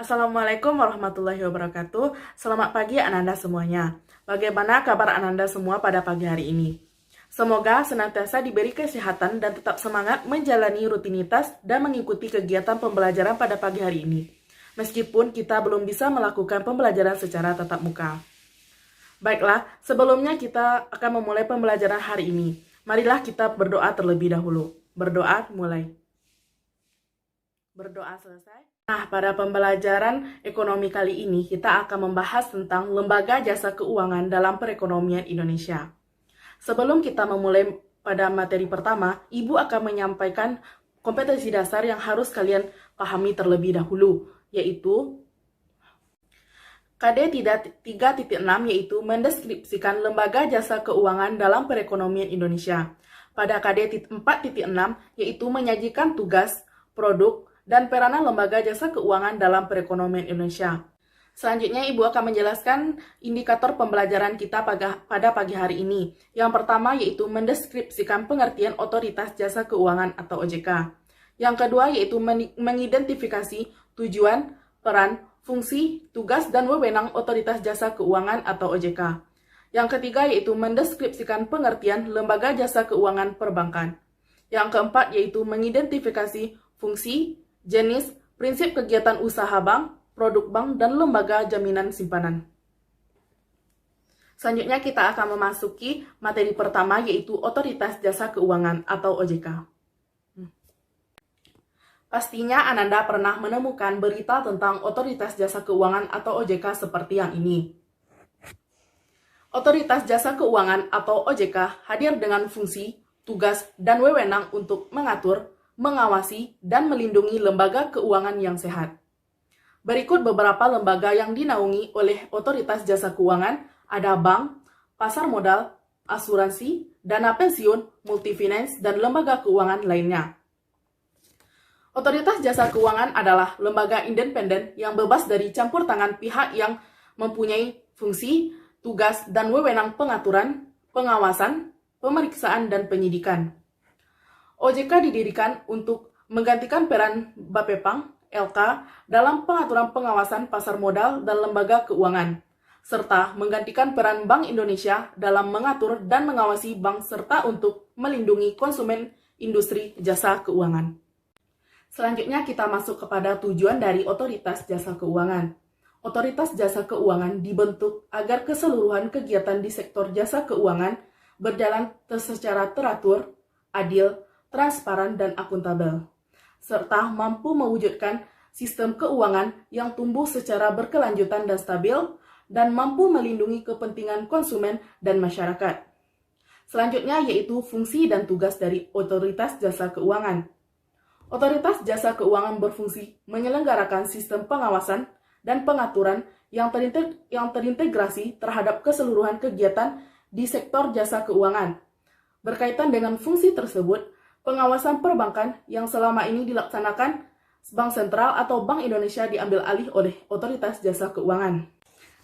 Assalamualaikum warahmatullahi wabarakatuh. Selamat pagi Ananda semuanya. Bagaimana kabar Ananda semua pada pagi hari ini? Semoga senantiasa diberi kesehatan dan tetap semangat menjalani rutinitas dan mengikuti kegiatan pembelajaran pada pagi hari ini. Meskipun kita belum bisa melakukan pembelajaran secara tatap muka. Baiklah, sebelumnya kita akan memulai pembelajaran hari ini. Marilah kita berdoa terlebih dahulu. Berdoa mulai. Berdoa selesai. Nah, pada pembelajaran ekonomi kali ini kita akan membahas tentang lembaga jasa keuangan dalam perekonomian Indonesia. Sebelum kita memulai pada materi pertama, Ibu akan menyampaikan kompetensi dasar yang harus kalian pahami terlebih dahulu, yaitu KD 3.6 yaitu mendeskripsikan lembaga jasa keuangan dalam perekonomian Indonesia. Pada KD 4.6 yaitu menyajikan tugas, produk, dan peranan lembaga jasa keuangan dalam perekonomian Indonesia. Selanjutnya, Ibu akan menjelaskan indikator pembelajaran kita pada pagi hari ini. Yang pertama yaitu mendeskripsikan pengertian otoritas jasa keuangan atau OJK. Yang kedua yaitu mengidentifikasi tujuan, peran, fungsi, tugas, dan wewenang otoritas jasa keuangan atau OJK. Yang ketiga yaitu mendeskripsikan pengertian lembaga jasa keuangan perbankan. Yang keempat yaitu mengidentifikasi fungsi, jenis, prinsip kegiatan usaha bank, produk bank, dan lembaga jaminan simpanan. Selanjutnya kita akan memasuki materi pertama yaitu Otoritas Jasa Keuangan atau OJK. Pastinya Ananda pernah menemukan berita tentang Otoritas Jasa Keuangan atau OJK seperti yang ini. Otoritas Jasa Keuangan atau OJK hadir dengan fungsi, tugas, dan wewenang untuk mengatur, mengawasi, dan melindungi lembaga keuangan yang sehat. Berikut beberapa lembaga yang dinaungi oleh Otoritas Jasa Keuangan, ada bank, pasar modal, asuransi, dana pensiun, multifinance, dan lembaga keuangan lainnya. Otoritas Jasa Keuangan adalah lembaga independen yang bebas dari campur tangan pihak yang mempunyai fungsi, tugas, dan wewenang pengaturan, pengawasan, pemeriksaan, dan penyidikan. OJK didirikan untuk menggantikan peran Bapepang, LK, dalam pengaturan pengawasan pasar modal dan lembaga keuangan, serta menggantikan peran Bank Indonesia dalam mengatur dan mengawasi bank serta untuk melindungi konsumen industri jasa keuangan. Selanjutnya kita masuk kepada tujuan dari Otoritas Jasa Keuangan. Otoritas Jasa Keuangan dibentuk agar keseluruhan kegiatan di sektor jasa keuangan berjalan secara teratur, adil, transparan, dan akuntabel, serta mampu mewujudkan sistem keuangan yang tumbuh secara berkelanjutan dan stabil, dan mampu melindungi kepentingan konsumen dan masyarakat. Selanjutnya yaitu fungsi dan tugas dari Otoritas Jasa Keuangan. Otoritas Jasa Keuangan berfungsi menyelenggarakan sistem pengawasan dan pengaturan yang terintegrasi terhadap keseluruhan kegiatan di sektor jasa keuangan. Berkaitan dengan fungsi tersebut, pengawasan perbankan yang selama ini dilaksanakan Bank Sentral atau Bank Indonesia diambil alih oleh Otoritas Jasa Keuangan.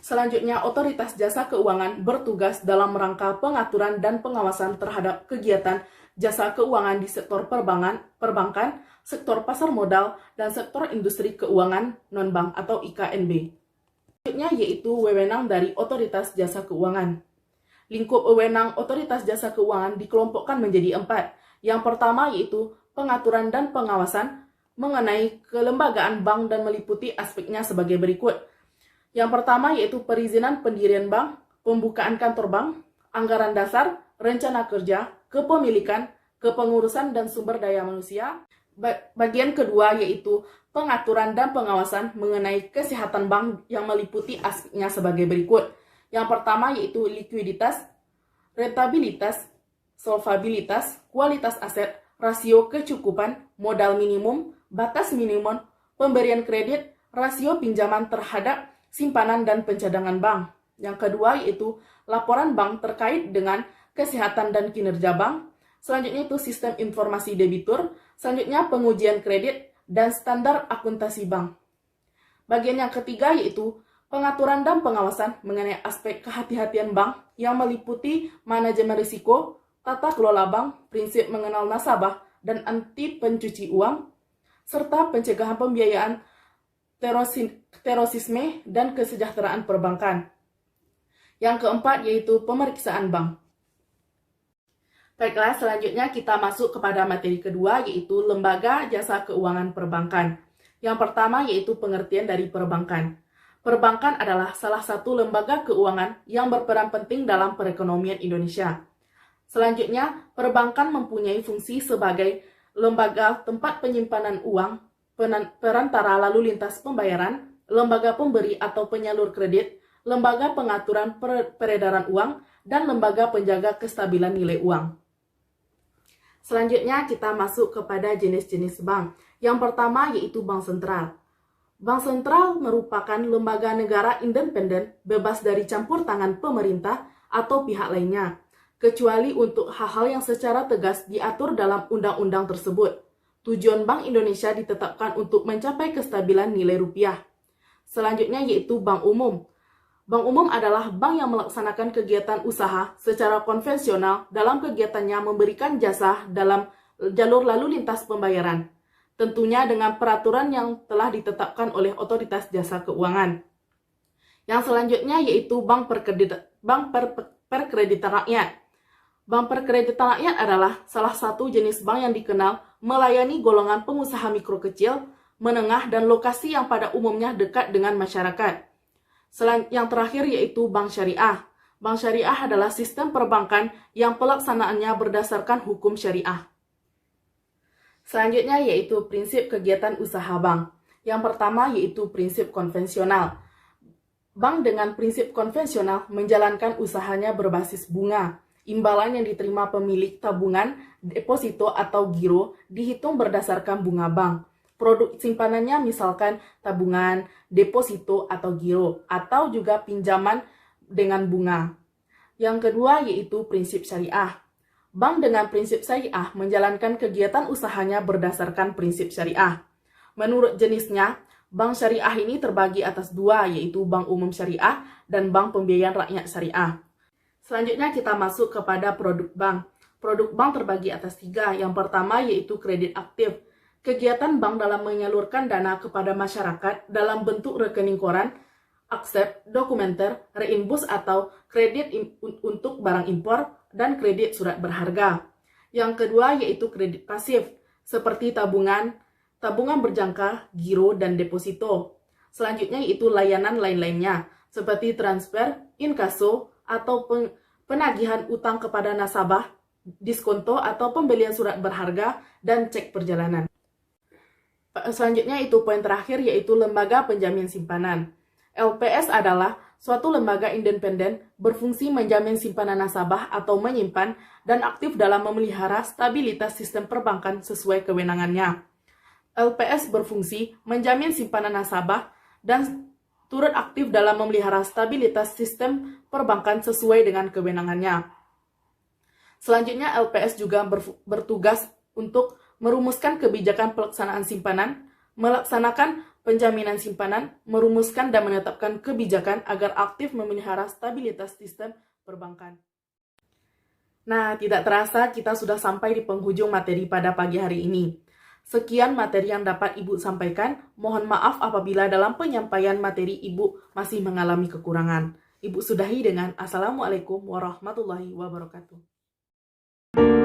Selanjutnya, Otoritas Jasa Keuangan bertugas dalam rangka pengaturan dan pengawasan terhadap kegiatan jasa keuangan di sektor perbankan, sektor pasar modal, dan sektor industri keuangan non-bank atau IKNB. Selanjutnya yaitu wewenang dari Otoritas Jasa Keuangan. Lingkup wewenang Otoritas Jasa Keuangan dikelompokkan menjadi 4. Yang pertama yaitu pengaturan dan pengawasan mengenai kelembagaan bank dan meliputi aspeknya sebagai berikut. Yang pertama yaitu perizinan pendirian bank, pembukaan kantor bank, anggaran dasar, rencana kerja, kepemilikan, kepengurusan, dan sumber daya manusia. Bagian kedua yaitu pengaturan dan pengawasan mengenai kesehatan bank yang meliputi aspeknya sebagai berikut. Yang pertama yaitu likuiditas, rentabilitas, solvabilitas, kualitas aset, rasio kecukupan, modal minimum, batas minimum, pemberian kredit, rasio pinjaman terhadap simpanan dan pencadangan bank. Yang kedua yaitu laporan bank terkait dengan kesehatan dan kinerja bank. Selanjutnya itu sistem informasi debitur. Selanjutnya pengujian kredit dan standar akuntansi bank. Bagian yang ketiga yaitu pengaturan dan pengawasan mengenai aspek kehati-hatian bank yang meliputi manajemen risiko, tata kelola bank, prinsip mengenal nasabah, dan anti pencuci uang, serta pencegahan pembiayaan terorisme, dan kesejahteraan perbankan. Yang keempat yaitu pemeriksaan bank. Baiklah, selanjutnya kita masuk kepada materi kedua, yaitu lembaga jasa keuangan perbankan. Yang pertama yaitu pengertian dari perbankan. Perbankan adalah salah satu lembaga keuangan yang berperan penting dalam perekonomian Indonesia. Selanjutnya, perbankan mempunyai fungsi sebagai lembaga tempat penyimpanan uang, perantara lalu lintas pembayaran, lembaga pemberi atau penyalur kredit, lembaga pengaturan peredaran uang, dan lembaga penjaga kestabilan nilai uang. Selanjutnya kita masuk kepada jenis-jenis bank. Yang pertama yaitu bank sentral. Bank sentral merupakan lembaga negara independen bebas dari campur tangan pemerintah atau pihak lainnya, kecuali untuk hal-hal yang secara tegas diatur dalam undang-undang tersebut. Tujuan Bank Indonesia ditetapkan untuk mencapai kestabilan nilai rupiah. Selanjutnya yaitu bank umum. Bank umum adalah bank yang melaksanakan kegiatan usaha secara konvensional dalam kegiatannya memberikan jasa dalam jalur lalu lintas pembayaran, tentunya dengan peraturan yang telah ditetapkan oleh otoritas jasa keuangan. Yang selanjutnya yaitu bank perkreditan rakyat. Bank perkreditan rakyat adalah salah satu jenis bank yang dikenal melayani golongan pengusaha mikro kecil, menengah, dan lokasi yang pada umumnya dekat dengan masyarakat. Yang terakhir yaitu bank syariah. Bank syariah adalah sistem perbankan yang pelaksanaannya berdasarkan hukum syariah. Selanjutnya yaitu prinsip kegiatan usaha bank. Yang pertama yaitu prinsip konvensional. Bank dengan prinsip konvensional menjalankan usahanya berbasis bunga. Imbalan yang diterima pemilik tabungan, deposito, atau giro dihitung berdasarkan bunga bank. Produk simpanannya misalkan tabungan, deposito, atau giro, atau juga pinjaman dengan bunga. Yang kedua yaitu prinsip syariah. Bank dengan prinsip syariah menjalankan kegiatan usahanya berdasarkan prinsip syariah. Menurut jenisnya, bank syariah ini terbagi atas dua, yaitu bank umum syariah dan bank pembiayaan rakyat syariah. Selanjutnya kita masuk kepada produk bank. Produk bank terbagi atas tiga. Yang pertama yaitu kredit aktif. Kegiatan bank dalam menyalurkan dana kepada masyarakat dalam bentuk rekening koran, aksep, dokumenter, reinbus atau kredit untuk barang impor, dan kredit surat berharga. Yang kedua yaitu kredit pasif, seperti tabungan berjangka, giro, dan deposito. Selanjutnya yaitu layanan lain-lainnya, seperti transfer, inkaso, atau penagihan utang kepada nasabah, diskonto atau pembelian surat berharga, dan cek perjalanan. Selanjutnya itu poin terakhir yaitu lembaga penjamin simpanan. LPS adalah suatu lembaga independen berfungsi menjamin simpanan nasabah atau menyimpan dan aktif dalam memelihara stabilitas sistem perbankan sesuai kewenangannya. LPS berfungsi menjamin simpanan nasabah dan turut aktif dalam memelihara stabilitas sistem perbankan sesuai dengan kewenangannya. Selanjutnya, LPS juga bertugas untuk merumuskan kebijakan pelaksanaan simpanan, melaksanakan penjaminan simpanan, merumuskan dan menetapkan kebijakan agar aktif memelihara stabilitas sistem perbankan. Nah, tidak terasa kita sudah sampai di penghujung materi pada pagi hari ini. Sekian materi yang dapat Ibu sampaikan. Mohon maaf apabila dalam penyampaian materi Ibu masih mengalami kekurangan. Ibu sudahi dengan Assalamualaikum warahmatullahi wabarakatuh.